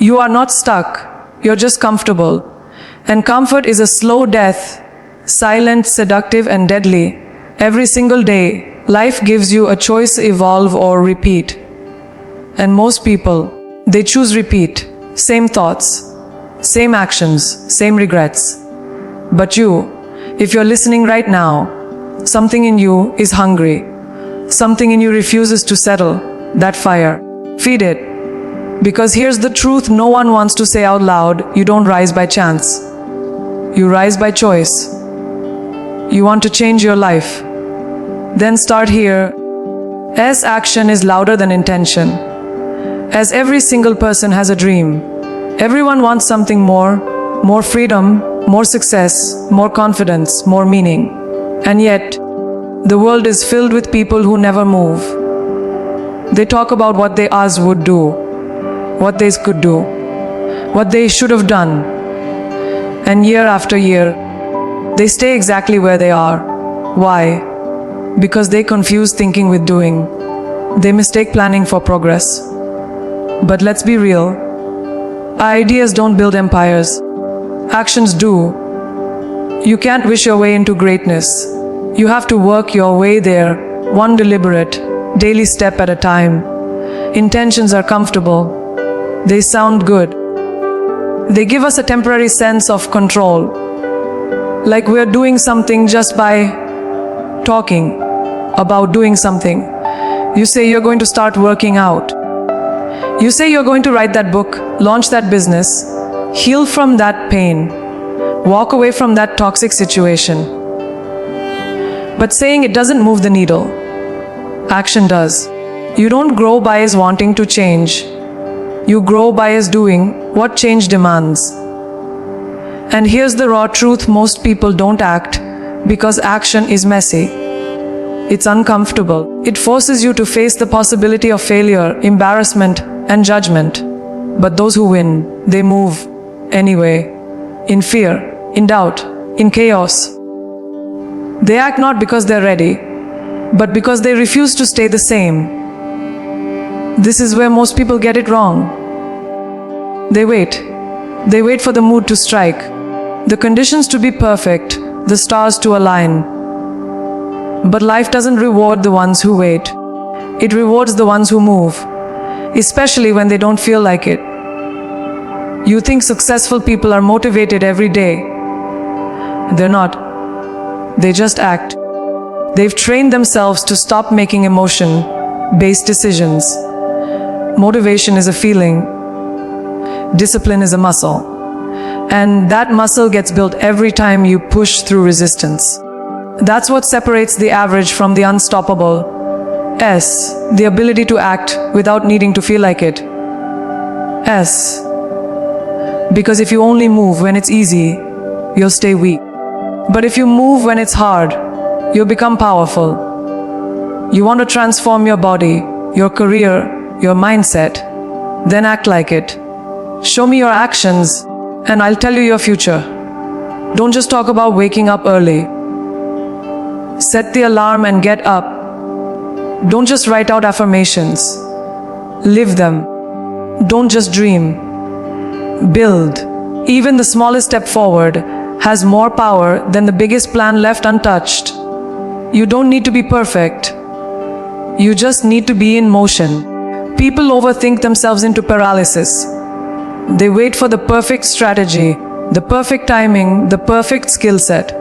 You are not stuck, you're just comfortable. And comfort is a slow death, silent, seductive, and deadly. Every single day, life gives you a choice: evolve or repeat. And most people, they choose repeat. Same thoughts, same actions, same regrets. But you, if you're listening right now, something in you is hungry. Something in you refuses to settle. That fire, feed it. Because here's the truth no one wants to say out loud: you don't rise by chance. You rise by choice. You want to change your life? Then start here. As action is louder than intention. As every single person has a dream. Everyone wants something more freedom, more success, more confidence, more meaning. And yet, the world is filled with people who never move. They talk about what they others would do, what they could do, what they should have done. And year after year, they stay exactly where they are. Why? Because they confuse thinking with doing. They mistake planning for progress. But let's be real. Ideas don't build empires. Actions do. You can't wish your way into greatness. You have to work your way there, one deliberate, daily step at a time. Intentions are comfortable. They sound good. They give us a temporary sense of control. Like we're doing something just by talking about doing something. You say you're going to start working out. You say you're going to write that book, launch that business, heal from that pain, walk away from that toxic situation. But saying it doesn't move the needle. Action does. You don't grow by as wanting to change. You grow by as doing what change demands. And here's the raw truth: most people don't act because action is messy. It's uncomfortable. It forces you to face the possibility of failure, embarrassment, and judgment. But those who win, they move anyway, in fear, in doubt, in chaos. They act not because they're ready, but because they refuse to stay the same. This is where most people get it wrong. They wait. They wait for the mood to strike, the conditions to be perfect, the stars to align. But life doesn't reward the ones who wait. It rewards the ones who move, especially when they don't feel like it. You think successful people are motivated every day. They're not. They just act. They've trained themselves to stop making emotion-based decisions. Motivation is a feeling. Discipline is a muscle. And that muscle gets built every time you push through resistance. That's what separates the average from the unstoppable. S, the ability to act without needing to feel like it. S, because if you only move when it's easy, you'll stay weak. But if you move when it's hard, you'll become powerful. You want to transform your body, your career, your mindset, then act like it. Show me your actions, and I'll tell you your future. Don't just talk about waking up early. Set the alarm and get up. Don't just write out affirmations. Live them. Don't just dream. Build. Even the smallest step forward has more power than the biggest plan left untouched. You don't need to be perfect. You just need to be in motion. People overthink themselves into paralysis. They wait for the perfect strategy, the perfect timing, the perfect skill set.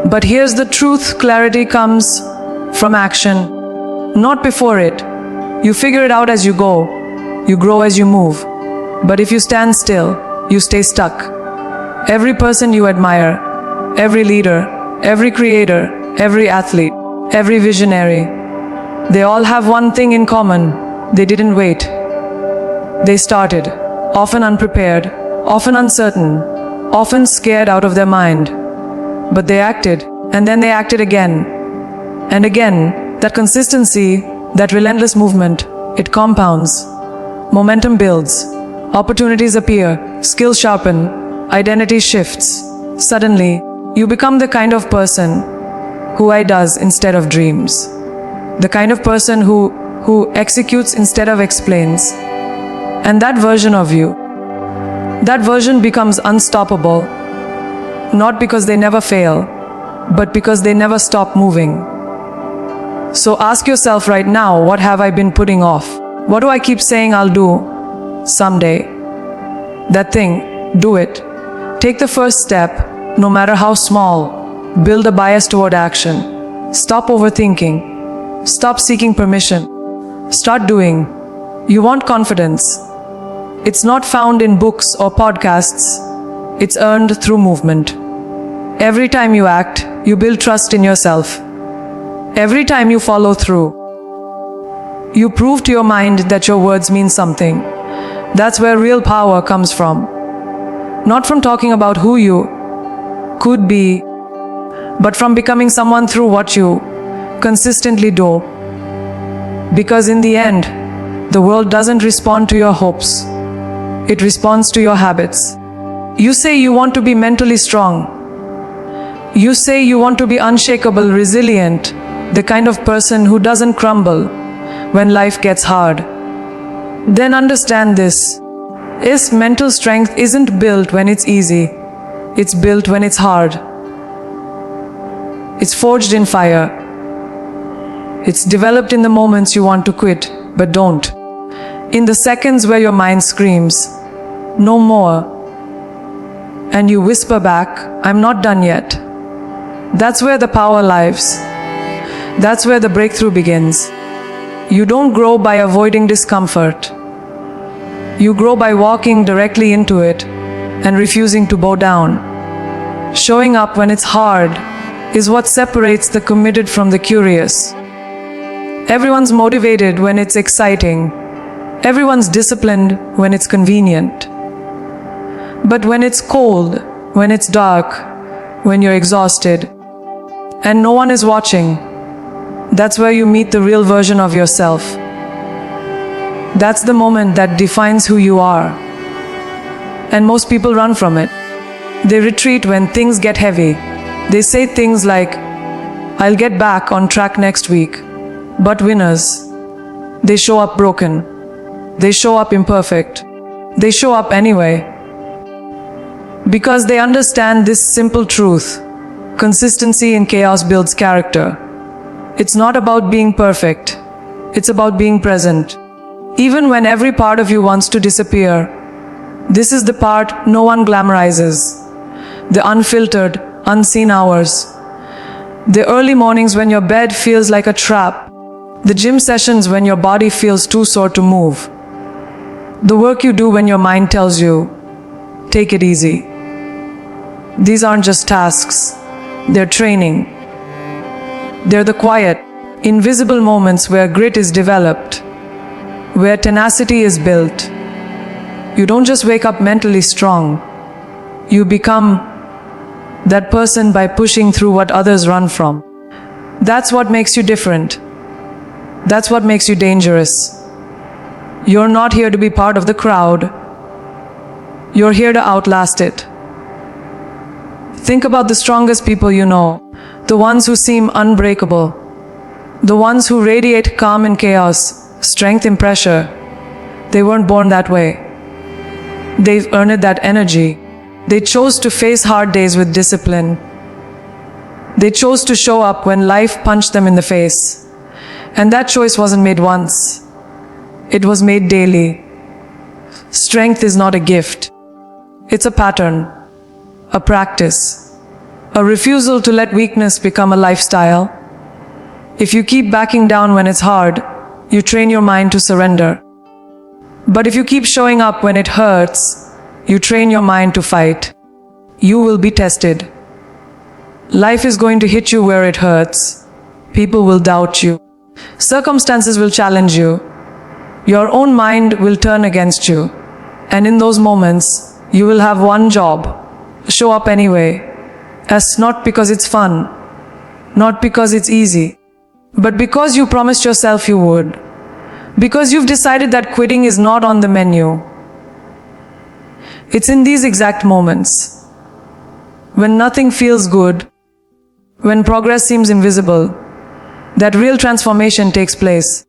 But here's the truth: clarity comes from action, not before it. You figure it out as you go. You grow as you move. But if you stand still, you stay stuck. Every person you admire, every leader, every creator, every athlete, every visionary, they all have one thing in common: they didn't wait. They started, often unprepared, often uncertain, often scared out of their mind. But they acted, and then they acted again. And again, that consistency, that relentless movement, it compounds. Momentum builds, opportunities appear, skills sharpen, identity shifts. Suddenly, you become the kind of person who does instead of dreams. The kind of person who executes instead of explains. And that version of you, that version becomes unstoppable, not because they never fail, but because they never stop moving. So ask yourself right now, what have I been putting off? What do I keep saying I'll do someday? That thing, do it. Take the first step, no matter how small. Build a bias toward action. Stop overthinking. Stop seeking permission. Start doing. You want confidence. It's not found in books or podcasts. It's earned through movement. Every time you act, you build trust in yourself. Every time you follow through, you prove to your mind that your words mean something. That's where real power comes from. Not from talking about who you could be, but from becoming someone through what you consistently do. Because in the end, the world doesn't respond to your hopes. It responds to your habits. You say you want to be mentally strong. You say you want to be unshakable, resilient, the kind of person who doesn't crumble when life gets hard. Then understand this. Is mental strength isn't built when it's easy. It's built when it's hard. It's forged in fire. It's developed in the moments you want to quit, but don't. In the seconds where your mind screams, no more, and you whisper back, I'm not done yet. That's where the power lives. That's where the breakthrough begins. You don't grow by avoiding discomfort. You grow by walking directly into it and refusing to bow down. Showing up when it's hard is what separates the committed from the curious. Everyone's motivated when it's exciting. Everyone's disciplined when it's convenient. But when it's cold, when it's dark, when you're exhausted, and no one is watching, that's where you meet the real version of yourself. That's the moment that defines who you are. And most people run from it. They retreat when things get heavy. They say things like, I'll get back on track next week. But winners, they show up broken. They show up imperfect. They show up anyway. Because they understand this simple truth. Consistency in chaos builds character. It's not about being perfect. It's about being present. Even when every part of you wants to disappear, this is the part no one glamorizes. The unfiltered, unseen hours. The early mornings when your bed feels like a trap. The gym sessions when your body feels too sore to move. The work you do when your mind tells you, take it easy. These aren't just tasks. They're training. They're the quiet, invisible moments where grit is developed, where tenacity is built. You don't just wake up mentally strong. You become that person by pushing through what others run from. That's what makes you different. That's what makes you dangerous. You're not here to be part of the crowd. You're here to outlast it. Think about the strongest people you know, the ones who seem unbreakable, the ones who radiate calm in chaos, strength in pressure. They weren't born that way. They've earned that energy. They chose to face hard days with discipline. They chose to show up when life punched them in the face. And that choice wasn't made once. It was made daily. Strength is not a gift. It's a pattern, a practice, a refusal to let weakness become a lifestyle. If you keep backing down when it's hard, you train your mind to surrender. But if you keep showing up when it hurts, you train your mind to fight. You will be tested. Life is going to hit you where it hurts. People will doubt you. Circumstances will challenge you. Your own mind will turn against you. And in those moments, you will have one job: show up anyway. As not because it's fun, not because it's easy, but because you promised yourself you would. Because you've decided that quitting is not on the menu. It's in these exact moments, when nothing feels good, when progress seems invisible, that real transformation takes place.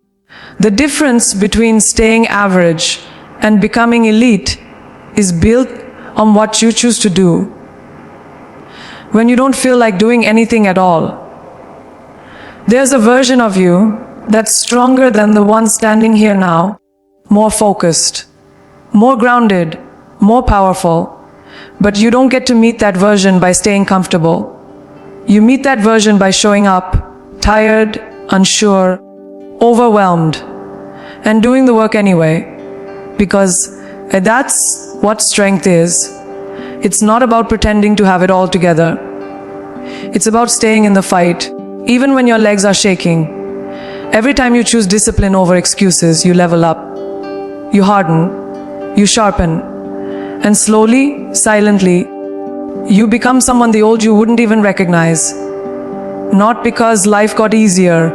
The difference between staying average And becoming elite is built on what you choose to do when you don't feel like doing anything at all. There's a version of you that's stronger than the one standing here now, more focused, more grounded, more powerful. But you don't get to meet that version by staying comfortable. You meet that version by showing up, tired, unsure, overwhelmed, and doing the work anyway. Because that's what strength is. It's not about pretending to have it all together. It's about staying in the fight, even when your legs are shaking. Every time you choose discipline over excuses, you level up. You harden, you sharpen, and slowly, silently, you become someone the old you wouldn't even recognize. Not because life got easier,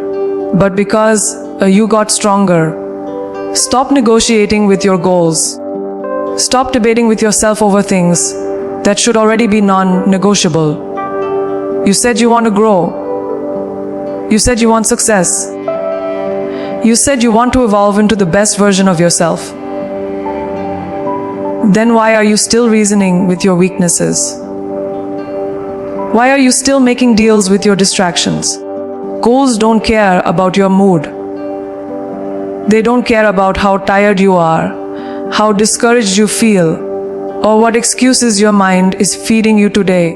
but because you got stronger. Stop negotiating with your goals. Stop debating with yourself over things that should already be non-negotiable. You said you want to grow. You said you want success. You said you want to evolve into the best version of yourself. Then why are you still reasoning with your weaknesses? Why are you still making deals with your distractions? Goals don't care about your mood. They don't care about how tired you are, how discouraged you feel, or what excuses your mind is feeding you today.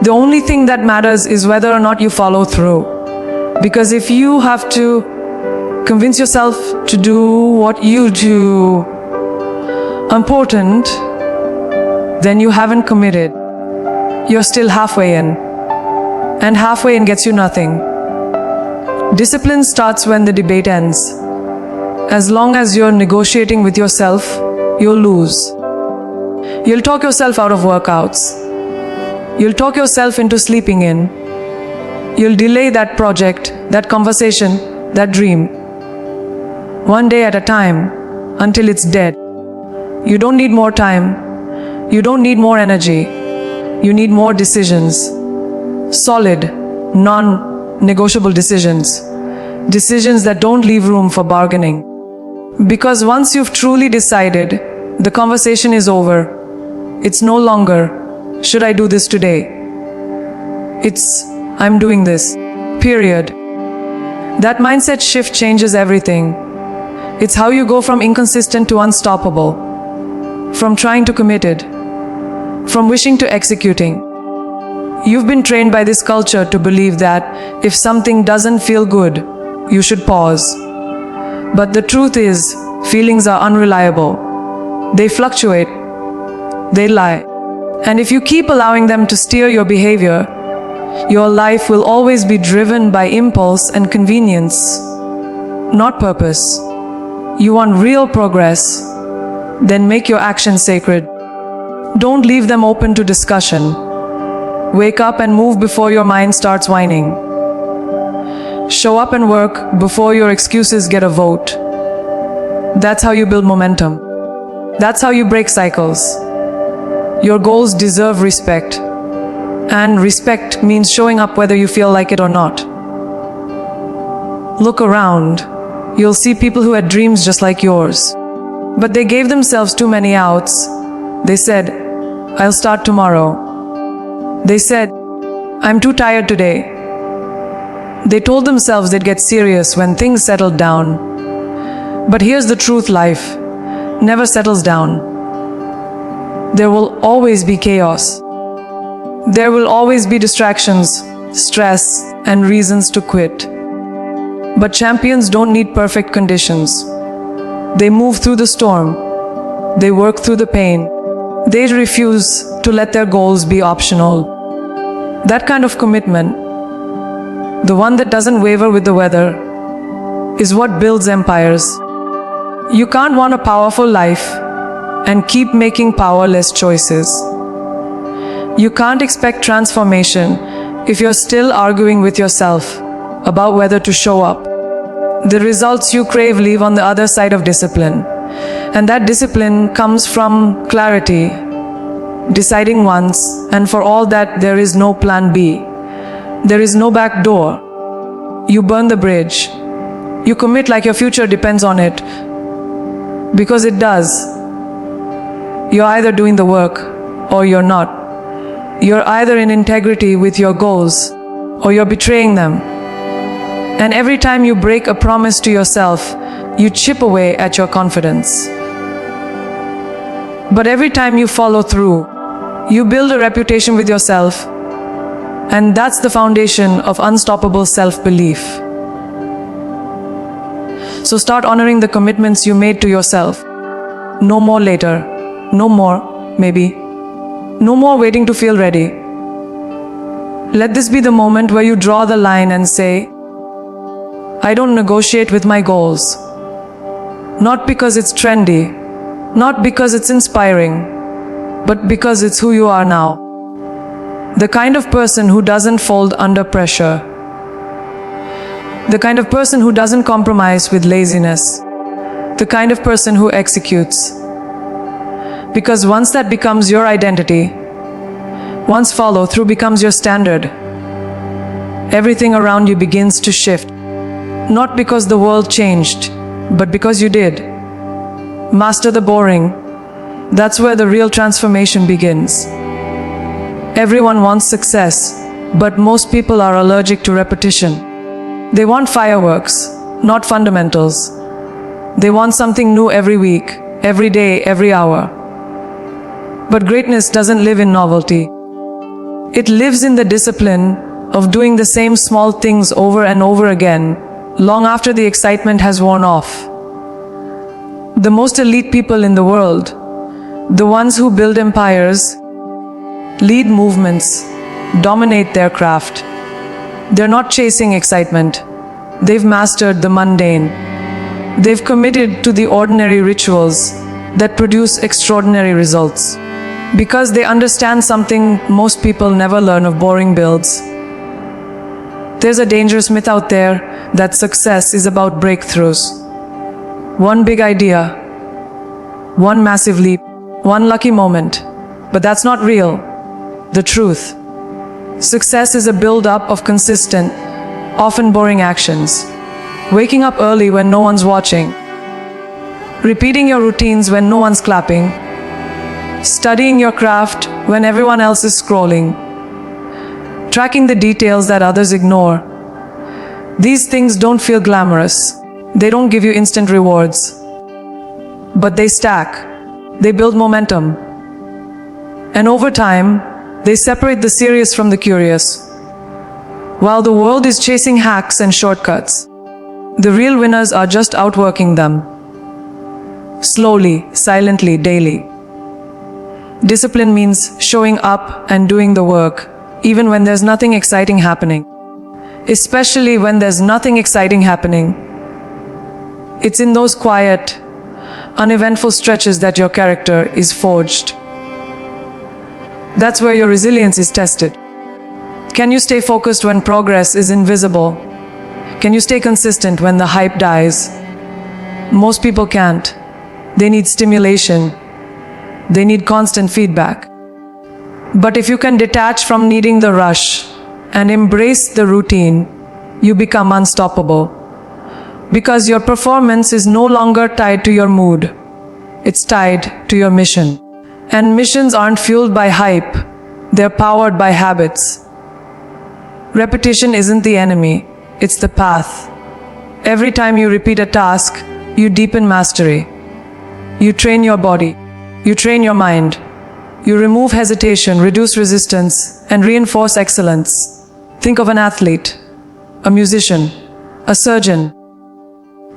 The only thing that matters is whether or not you follow through. Because if you have to convince yourself to do what you do important, then you haven't committed. You're still halfway in. And halfway in gets you nothing. Discipline starts when the debate ends. As long as you're negotiating with yourself, you'll lose. You'll talk yourself out of workouts. You'll talk yourself into sleeping in. You'll delay that project, that conversation, that dream. One day at a time, until it's dead. You don't need more time. You don't need more energy. You need more decisions. Solid, non-negotiable decisions. Decisions that don't leave room for bargaining. Because once you've truly decided, the conversation is over. It's no longer, should I do this today? It's, I'm doing this. Period. That mindset shift changes everything. It's how you go from inconsistent to unstoppable. From trying to committed. From wishing to executing. You've been trained by this culture to believe that if something doesn't feel good, you should pause. But the truth is, feelings are unreliable. They fluctuate. They lie. And if you keep allowing them to steer your behavior, your life will always be driven by impulse and convenience, not purpose. You want real progress? Then make your actions sacred. Don't leave them open to discussion. Wake up and move before your mind starts whining. Show up and work before your excuses get a vote. That's how you build momentum. That's how you break cycles. Your goals deserve respect. And respect means showing up whether you feel like it or not. Look around. You'll see people who had dreams just like yours. But they gave themselves too many outs. They said, I'll start tomorrow. They said, I'm too tired today. They told themselves they'd get serious when things settled down. But here's the truth, life never settles down. There will always be chaos. There will always be distractions, stress, and reasons to quit. But champions don't need perfect conditions. They move through the storm. They work through the pain. They refuse to let their goals be optional. That kind of commitment, the one that doesn't waver with the weather, is what builds empires. You can't want a powerful life and keep making powerless choices. You can't expect transformation if you're still arguing with yourself about whether to show up. The results you crave live on the other side of discipline. And that discipline comes from clarity, deciding once and for all that there is no plan B. There is no back door. You burn the bridge. You commit like your future depends on it. Because it does. You're either doing the work or you're not. You're either in integrity with your goals or you're betraying them. And every time you break a promise to yourself, you chip away at your confidence. But every time you follow through, you build a reputation with yourself, and that's the foundation of unstoppable self-belief. So start honoring the commitments you made to yourself. No more later. No more, maybe. No more waiting to feel ready. Let this be the moment where you draw the line and say, I don't negotiate with my goals. Not because it's trendy, not because it's inspiring, but because it's who you are now. The kind of person who doesn't fold under pressure. The kind of person who doesn't compromise with laziness. The kind of person who executes. Because once that becomes your identity, once follow-through becomes your standard, everything around you begins to shift. Not because the world changed, but because you did. Master the boring. That's where the real transformation begins. Everyone wants success, but most people are allergic to repetition. They want fireworks, not fundamentals. They want something new every week, every day, every hour. But greatness doesn't live in novelty. It lives in the discipline of doing the same small things over and over again, long after the excitement has worn off. The most elite people in the world, the ones who build empires, lead movements, dominate their craft. They're not chasing excitement. They've mastered the mundane. They've committed to the ordinary rituals that produce extraordinary results. Because they understand something most people never learn of boring builds. There's a dangerous myth out there that success is about breakthroughs. One big idea, one massive leap, one lucky moment. But that's not real. The truth. Success is a build-up of consistent, often boring actions. Waking up early when no one's watching. Repeating your routines when no one's clapping. Studying your craft when everyone else is scrolling. Tracking the details that others ignore. These things don't feel glamorous. They don't give you instant rewards. But they stack. They build momentum. And over time, they separate the serious from the curious. While the world is chasing hacks and shortcuts, the real winners are just outworking them. Slowly, silently, daily. Discipline means showing up and doing the work, even when there's nothing exciting happening. Especially when there's nothing exciting happening. It's in those quiet, uneventful stretches that your character is forged. That's where your resilience is tested. Can you stay focused when progress is invisible? Can you stay consistent when the hype dies? Most people can't. They need stimulation. They need constant feedback. But if you can detach from needing the rush and embrace the routine, you become unstoppable. Because your performance is no longer tied to your mood. It's tied to your mission. And missions aren't fueled by hype. They're powered by habits. Repetition isn't the enemy. It's the path. Every time you repeat a task, you deepen mastery. You train your body. You train your mind. You remove hesitation, reduce resistance, and reinforce excellence. Think of an athlete, a musician, a surgeon.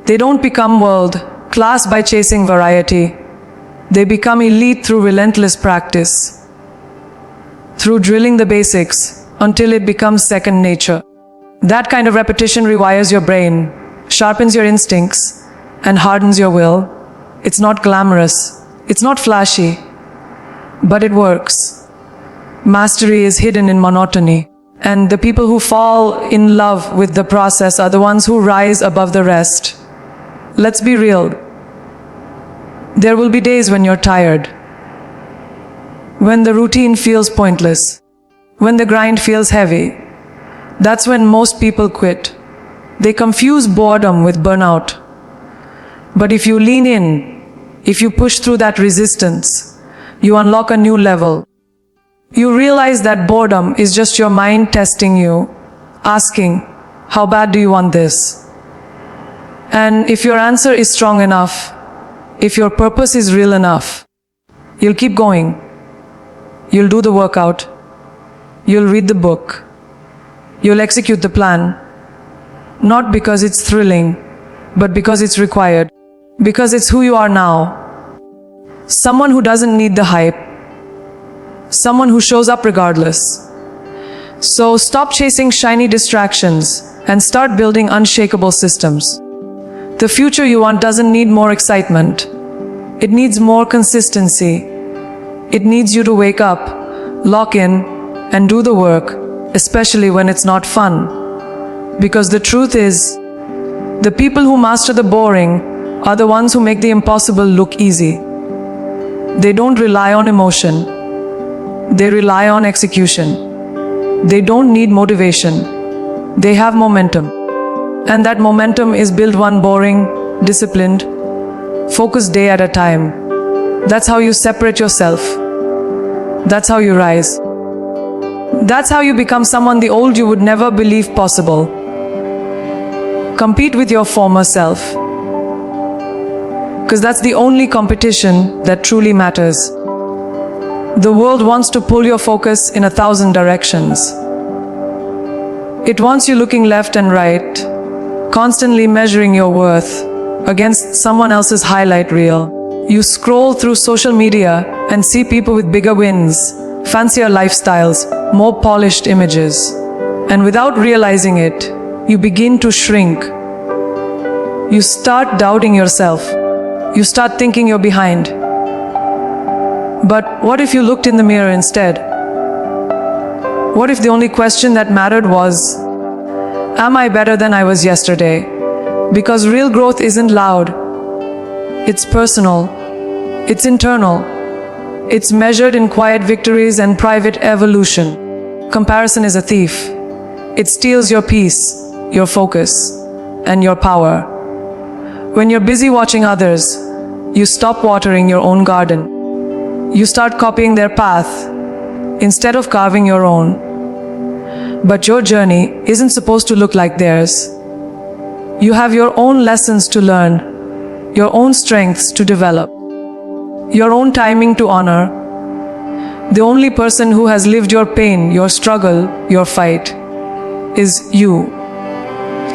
They don't become world-class by chasing variety. They become elite through relentless practice, through drilling the basics until it becomes second nature. That kind of repetition rewires your brain, sharpens your instincts, and hardens your will. It's not glamorous. It's not flashy, but it works. Mastery is hidden in monotony, and the people who fall in love with the process are the ones who rise above the rest. Let's be real. There will be days when you're tired, when the routine feels pointless, when the grind feels heavy. That's when most people quit. They confuse boredom with burnout. But if you lean in, if you push through that resistance, you unlock a new level. You realize that boredom is just your mind testing you, asking, how bad do you want this? And if your answer is strong enough, if your purpose is real enough, you'll keep going. You'll do the workout. You'll read the book. You'll execute the plan. Not because it's thrilling, but because it's required. Because it's who you are now. Someone who doesn't need the hype. Someone who shows up regardless. So stop chasing shiny distractions and start building unshakable systems. The future you want doesn't need more excitement. It needs more consistency. It needs you to wake up, lock in, and do the work, especially when it's not fun. Because the truth is, the people who master the boring are the ones who make the impossible look easy. They don't rely on emotion. They rely on execution. They don't need motivation. They have momentum. And that momentum is built one boring, disciplined, focused day at a time. That's how you separate yourself. That's how you rise. That's how you become someone the old you would never believe possible. Compete with your former self. Because that's the only competition that truly matters. The world wants to pull your focus in 1,000 directions. It wants you looking left and right, constantly measuring your worth against someone else's highlight reel. You scroll through social media and see people with bigger wins, fancier lifestyles, more polished images. And without realizing it, you begin to shrink. You start doubting yourself. You start thinking you're behind. But what if you looked in the mirror instead? What if the only question that mattered was, am I better than I was yesterday? Because real growth isn't loud. It's personal. It's internal. It's measured in quiet victories and private evolution. Comparison is a thief. It steals your peace, your focus, and your power. When you're busy watching others, you stop watering your own garden. You start copying their path instead of carving your own. But your journey isn't supposed to look like theirs. You have your own lessons to learn, your own strengths to develop, your own timing to honor. The only person who has lived your pain, your struggle, your fight is you.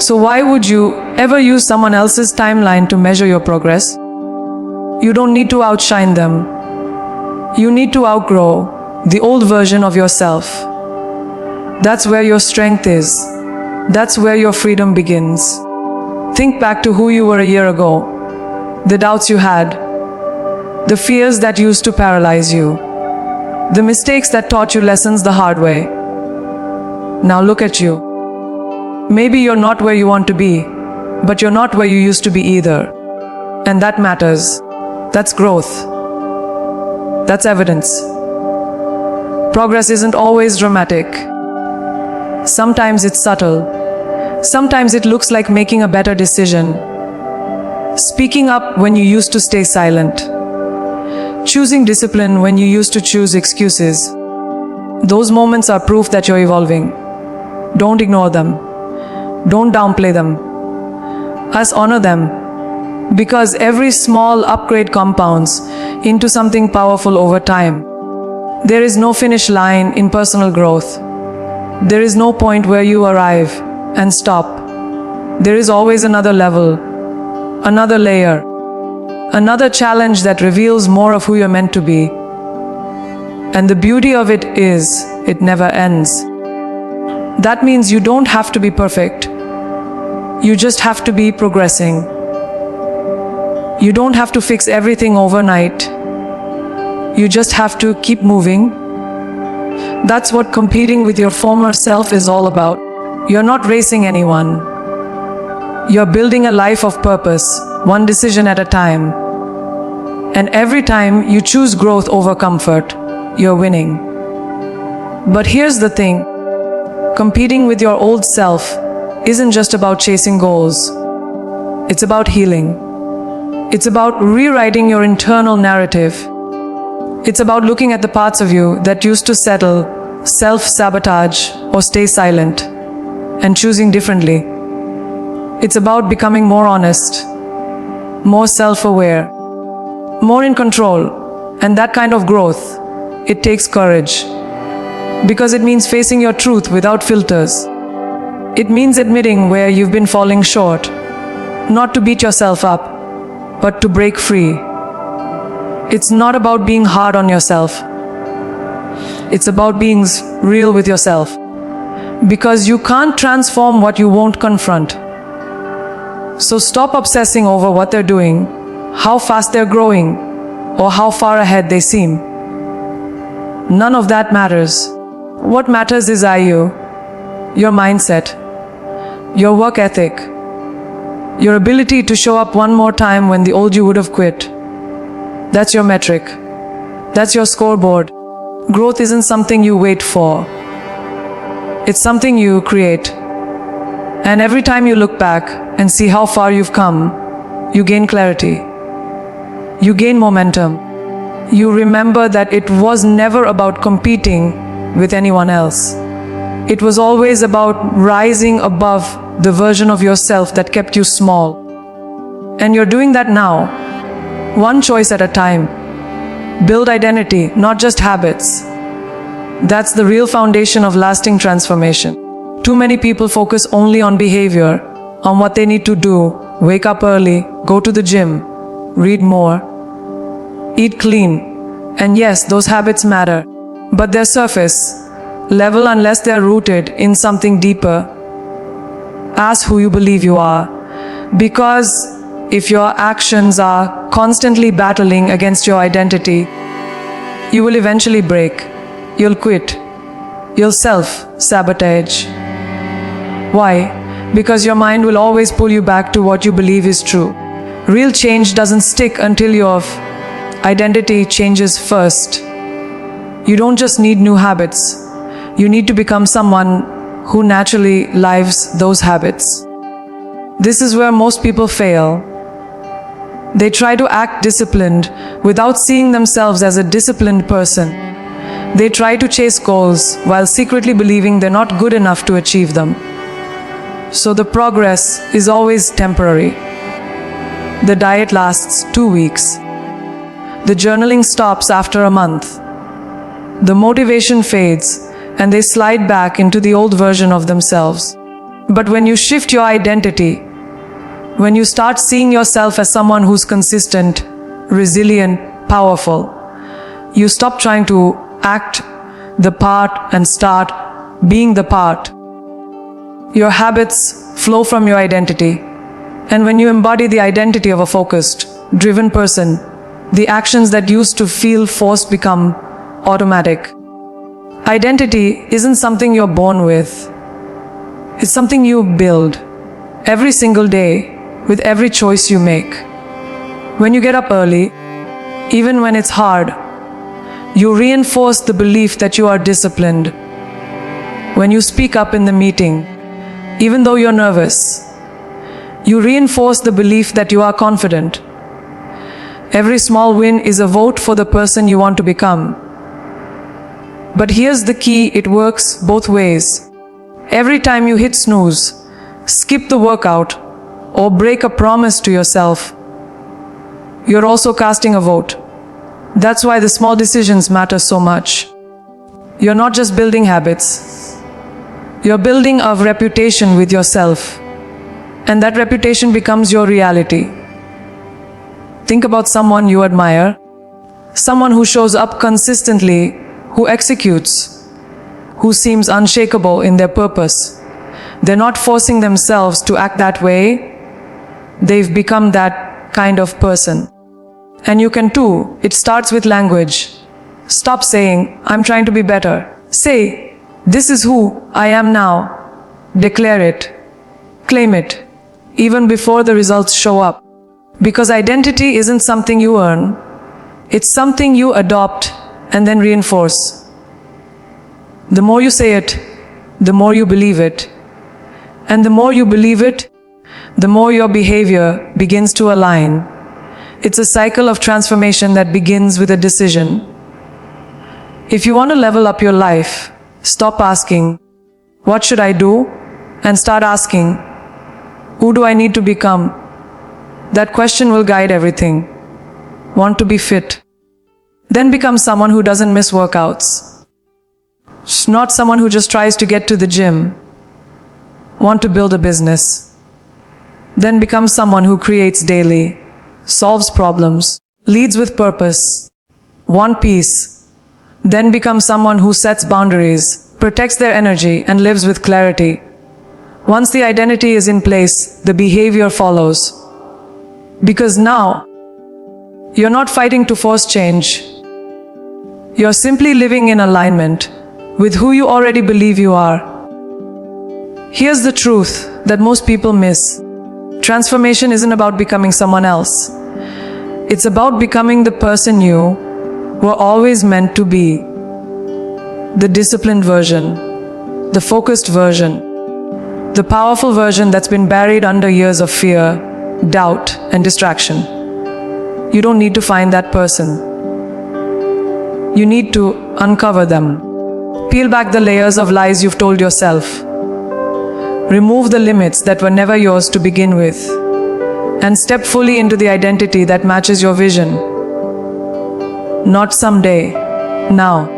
So why would you ever use someone else's timeline to measure your progress? You don't need to outshine them. You need to outgrow the old version of yourself. That's where your strength is. That's where your freedom begins. Think back to who you were a year ago, the doubts you had, the fears that used to paralyze you, the mistakes that taught you lessons the hard way. Now look at you. Maybe you're not where you want to be, but you're not where you used to be either. And that matters. That's growth. That's evidence. Progress isn't always dramatic. Sometimes it's subtle. Sometimes it looks like making a better decision. Speaking up when you used to stay silent. Choosing discipline when you used to choose excuses. Those moments are proof that you're evolving. Don't ignore them. Don't downplay them. Just honor them. Because every small upgrade compounds into something powerful over time. There is no finish line in personal growth. There is no point where you arrive and stop. There is always another level, another layer, another challenge that reveals more of who you're meant to be. And the beauty of it is, it never ends. That means you don't have to be perfect. You just have to be progressing. You don't have to fix everything overnight. You just have to keep moving. That's what competing with your former self is all about. You're not racing anyone. You're building a life of purpose, one decision at a time. And every time you choose growth over comfort, you're winning. But here's the thing. Competing with your old self isn't just about chasing goals. It's about healing. It's about rewriting your internal narrative. It's about looking at the parts of you that used to settle, self-sabotage, or stay silent, and choosing differently. It's about becoming more honest, more self-aware, more in control, and that kind of growth, it takes courage. Because it means facing your truth without filters. It means admitting where you've been falling short, not to beat yourself up, but to break free. It's not about being hard on yourself. It's about being real with yourself. Because you can't transform what you won't confront. So stop obsessing over what they're doing, how fast they're growing, or how far ahead they seem. None of that matters. What matters is you, your mindset, your work ethic, your ability to show up one more time when the old you would have quit. That's your metric. That's your scoreboard. Growth isn't something you wait for. It's something you create. And every time you look back and see how far you've come, you gain clarity. You gain momentum. You remember that it was never about competing with anyone else. It was always about rising above the version of yourself that kept you small. And you're doing that now, one choice at a time. Build identity, not just habits. That's the real foundation of lasting transformation. Too many people focus only on behavior, on what they need to do, wake up early, go to the gym, read more, eat clean. And yes, those habits matter, but they're surface level unless they're rooted in something deeper. Ask who you believe you are. Because if your actions are constantly battling against your identity, you will eventually break. You'll quit. You'll self-sabotage. Why? Because your mind will always pull you back to what you believe is true. Real change doesn't stick until your identity changes first. You don't just need new habits. You need to become someone who naturally lives those habits. This is where most people fail. They try to act disciplined without seeing themselves as a disciplined person. They try to chase goals while secretly believing they're not good enough to achieve them. So the progress is always temporary. The diet lasts 2 weeks. The journaling stops after a month. The motivation fades and they slide back into the old version of themselves. But when you shift your identity, when you start seeing yourself as someone who's consistent, resilient, powerful, you stop trying to act the part and start being the part. Your habits flow from your identity. And when you embody the identity of a focused, driven person, the actions that used to feel forced become automatic. Identity isn't something you're born with. It's something you build every single day with every choice you make. When you get up early, even when it's hard, you reinforce the belief that you are disciplined. When you speak up in the meeting, even though you're nervous, you reinforce the belief that you are confident. Every small win is a vote for the person you want to become. But here's the key, it works both ways. Every time you hit snooze, skip the workout, or break a promise to yourself, you're also casting a vote. That's why the small decisions matter so much. You're not just building habits. You're building a reputation with yourself. And that reputation becomes your reality. Think about someone you admire, someone who shows up consistently, who executes, who seems unshakable in their purpose. They're not forcing themselves to act that way. They've become that kind of person. And you can too. It starts with language. Stop saying, I'm trying to be better. Say, this is who I am now. Declare it. Claim it. Even before the results show up. Because identity isn't something you earn. It's something you adopt and then reinforce. The more you say it, the more you believe it. And the more you believe it, the more your behavior begins to align. It's a cycle of transformation that begins with a decision. If you want to level up your life, stop asking, "What should I do?" and start asking, "Who do I need to become?" That question will guide everything. Want to be fit? Then become someone who doesn't miss workouts. Not someone who just tries to get to the gym. Want to build a business? Then become someone who creates daily, solves problems, leads with purpose. Want peace? Then become someone who sets boundaries, protects their energy, and lives with clarity. Once the identity is in place, the behavior follows. Because now, you're not fighting to force change. You're simply living in alignment with who you already believe you are. Here's the truth that most people miss. Transformation isn't about becoming someone else. It's about becoming the person you were always meant to be. The disciplined version, the focused version, the powerful version that's been buried under years of fear, doubt, and distraction. You don't need to find that person. You need to uncover them. Peel back the layers of lies you've told yourself. Remove the limits that were never yours to begin with. And step fully into the identity that matches your vision. Not someday, now.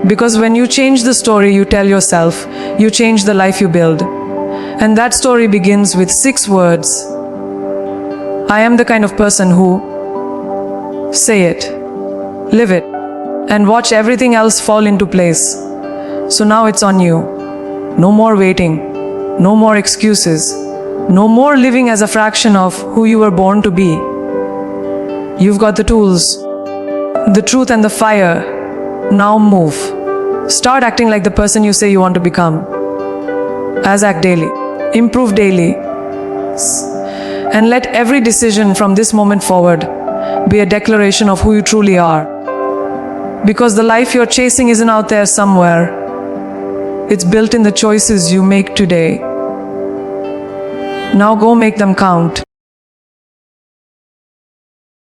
Because when you change the story you tell yourself, you change the life you build. And that story begins with 6 words. I am the kind of person who. Say it, live it, and watch everything else fall into place. So now it's on you. No more waiting, no more excuses, no more living as a fraction of who you were born to be. You've got the tools, the truth and the fire. Now move. Start acting like the person you say you want to become. As act daily, improve daily, and let every decision from this moment forward be a declaration of who you truly are. Because the life you're chasing isn't out there somewhere. It's built in the choices you make today. Now go make them count.